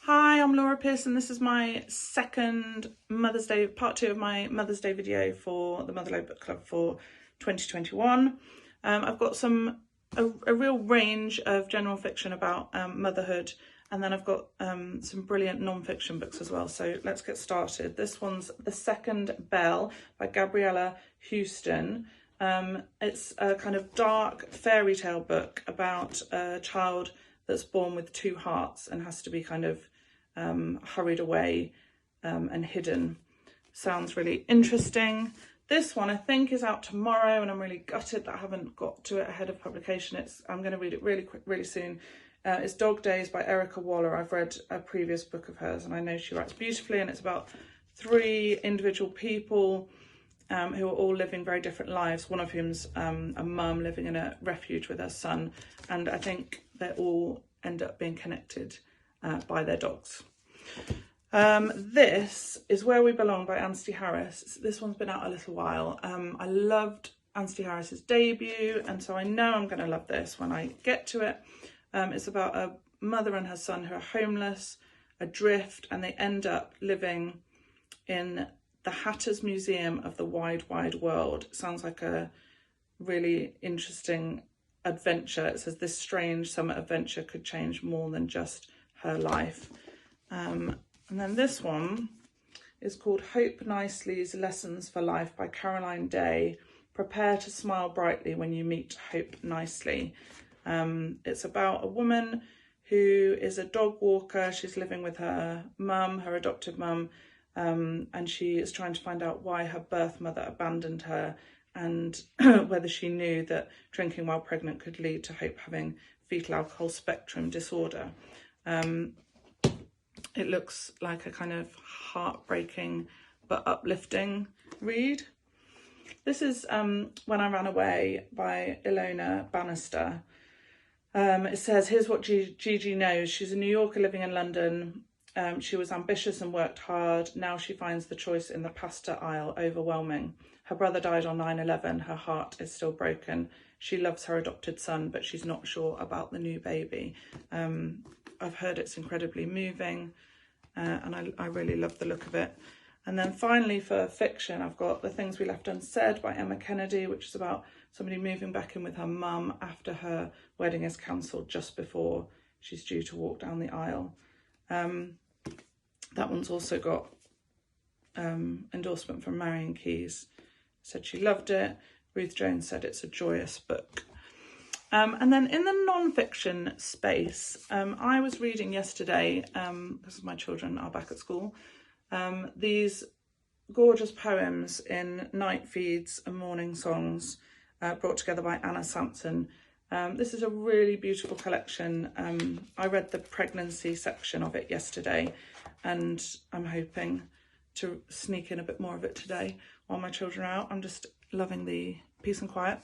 Hi, I'm Laura Pearson. This is my second Mother's Day, part 2 of my Mother's Day video for the Motherload Book Club for 2021. I've got a real range of general fiction about motherhood, and then I've got some brilliant non-fiction books as well. So let's get started. This one's The Second Bell by Gabriella Houston. It's a kind of dark fairy tale book about a child that's born with two hearts and has to be kind of hurried away and hidden. Sounds really interesting. This one I think is out tomorrow, and I'm really gutted that I haven't got to it ahead of publication. I'm going to read it really soon. It's Dog Days by Erica Waller. I've read a previous book of hers and I know she writes beautifully, and it's about three individual people who are all living very different lives, one of whom's a mum living in a refuge with her son, and I think they all end up being connected by their dogs. This is Where We Belong by Anstey Harris. This one's been out a little while. I loved Anstey Harris's debut, and so I know I'm going to love this when I get to it. It's about a mother and her son who are homeless, adrift, and they end up living in the Hatter's Museum of the Wide World. Sounds like a really interesting adventure. It says this strange summer adventure could change more than just her life. And then this one is called Hope Nicely's Lessons for Life by Caroline Day. Prepare to smile brightly when you meet Hope Nicely. It's about a woman who is a dog walker. She's living with her mum, her adoptive mum, and she is trying to find out why her birth mother abandoned her, and whether she knew that drinking while pregnant could lead to Hope having fetal alcohol spectrum disorder. It looks like a kind of heartbreaking but uplifting read. This is When I Ran Away by Ilona Bannister. It says, here's what Gigi knows. She's a New Yorker living in London. She was ambitious and worked hard. Now she finds the choice in the pasta aisle overwhelming. Her brother died on 9/11. Her heart is still broken. She loves her adopted son, but she's not sure about the new baby. I've heard it's incredibly moving, and I really love the look of it. And then finally for fiction, I've got The Things We Left Unsaid by Emma Kennedy, which is about somebody moving back in with her mum after her wedding is cancelled just before she's due to walk down the aisle. That one's also got endorsement from Marion Keyes. Said she loved it. Ruth Jones said it's a joyous book. And then in the non-fiction space, I was reading yesterday, because my children are back at school, these gorgeous poems in Night Feeds and Morning Songs, brought together by Anna Sampson. This is a really beautiful collection. I read the pregnancy section of it yesterday, and I'm hoping to sneak in a bit more of it today while my children are out. I'm just loving the peace and quiet.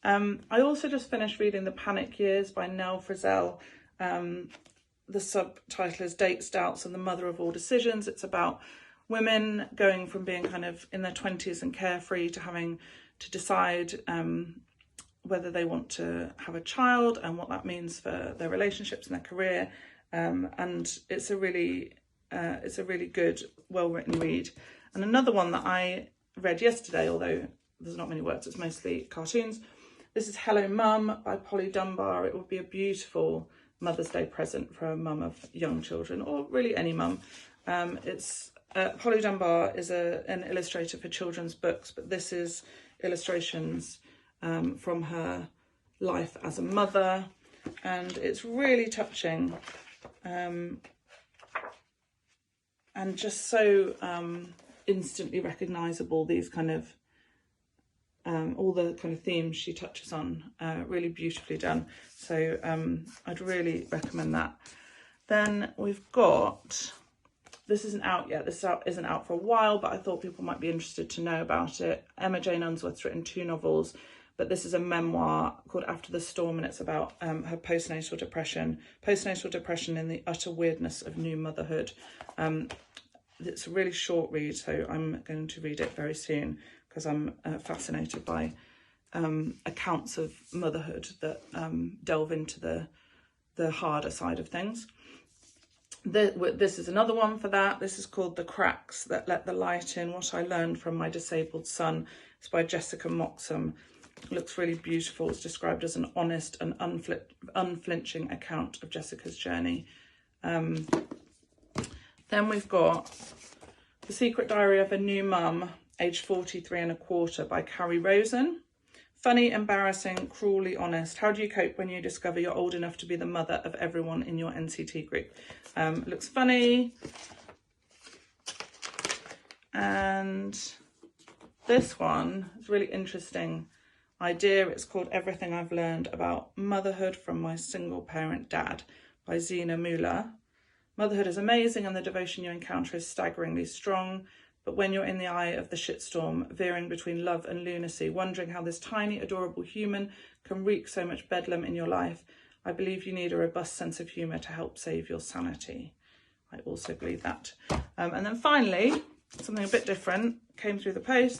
I also just finished reading The Panic Years by Nell Frizzell. The subtitle is Dates, Doubts and the Mother of All Decisions. It's about women going from being kind of in their 20s and carefree to having to decide whether they want to have a child and what that means for their relationships and their career. And it's a really good, well-written read. And another one that I read yesterday, although there's not many words, it's mostly cartoons. This is Hello Mum by Polly Dunbar. It would be a beautiful Mother's Day present for a mum of young children, or really any mum. Polly Dunbar is an illustrator for children's books, but this is illustrations from her life as a mother, and it's really touching, and just so instantly recognisable. These kind of all the kind of themes she touches on, really beautifully done. So I'd really recommend that. Then we've got, this isn't out yet, isn't out for a while, but I thought people might be interested to know about it. Emma Jane Unsworth's written 2 novels, but this is a memoir called After the Storm, and it's about her postnatal depression in the utter weirdness of new motherhood. It's a really short read, so I'm going to read it very soon, because I'm fascinated by accounts of motherhood that delve into the harder side of things. This is another one for that. This is called The Cracks That Let the Light In, What I Learned from My Disabled Son. It's by Jessica Moxham. It looks really beautiful. It's described as an honest and unflinching account of Jessica's journey. Then we've got The Secret Diary of a New Mum, aged 43 and a quarter, by Carrie Rosen. Funny, embarrassing, cruelly honest. How do you cope when you discover you're old enough to be the mother of everyone in your NCT group? It looks funny. And this one is really interesting idea. It's called Everything I've Learned About Motherhood from My Single Parent Dad by Zena Mueller. Motherhood is amazing and the devotion you encounter is staggeringly strong. But when you're in the eye of the shitstorm, veering between love and lunacy, wondering how this tiny, adorable human can wreak so much bedlam in your life, I believe you need a robust sense of humour to help save your sanity. I also believe that. And then finally, something a bit different came through the post.